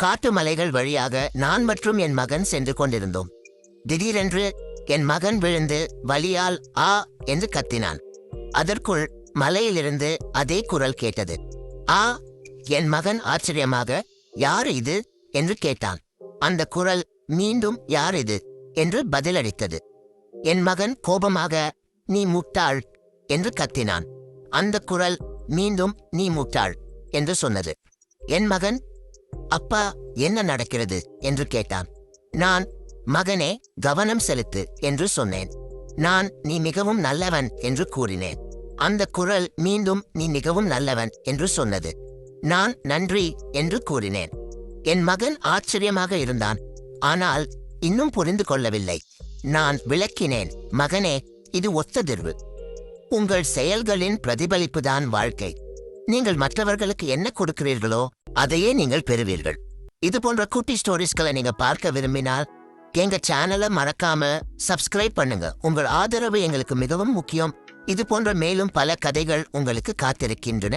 காட்டு மலைகள் வழியாக நான் மற்றும் என் மகன் சென்று கொண்டிருந்தோம். திடீரென்று என் மகன் விழுந்து வலியால் ஆ என்று கத்தினான். அதற்குள் மலையிலிருந்து அதே குரல் கேட்டது. ஆ! என் மகன் ஆச்சரியமாக, யார் இது என்று கேட்டான். அந்த குரல் மீண்டும் யார் இது என்று பதிலளித்தது. என் மகன் கோபமாக, நீ முட்டாள் என்று கத்தினான். அந்த குரல் மீண்டும் நீ முட்டாள் என்று சொன்னது. என் மகன், அப்பா என்ன நடக்கிறது என்று கேட்டான். நான், மகனே கவனம் செலுத்து என்று சொன்னேன். நான் நீ மிகவும் நல்லவன் என்று கூறினேன். அந்த குரல் மீண்டும் நீ மிகவும் நல்லவன் என்று சொன்னது. நான் நன்றி என்று கூறினேன். என் மகன் ஆச்சரியமாக இருந்தான். ஆனால் இன்னும் புரிந்து கொள்ளவில்லை. நான் விளக்கினேன். மகனே, இது ஒத்ததிர்வு. உங்கள் செயல்களின் பிரதிபலிப்புதான் வாழ்க்கை. நீங்கள் மற்றவர்களுக்கு என்ன கொடுக்கிறீர்களோ அதையே நீங்கள் பெறுவீர்கள். இது போன்ற குட்டி ஸ்டோரிஸ்களை நீங்க பார்க்க விரும்பினால் எங்க சேனலை மறக்காம சப்ஸ்கிரைப் பண்ணுங்க. உங்கள் ஆதரவு எங்களுக்கு மிகவும் முக்கியம். இது போன்ற மேலும் பல கதைகள் உங்களுக்கு காத்திருக்கின்றன.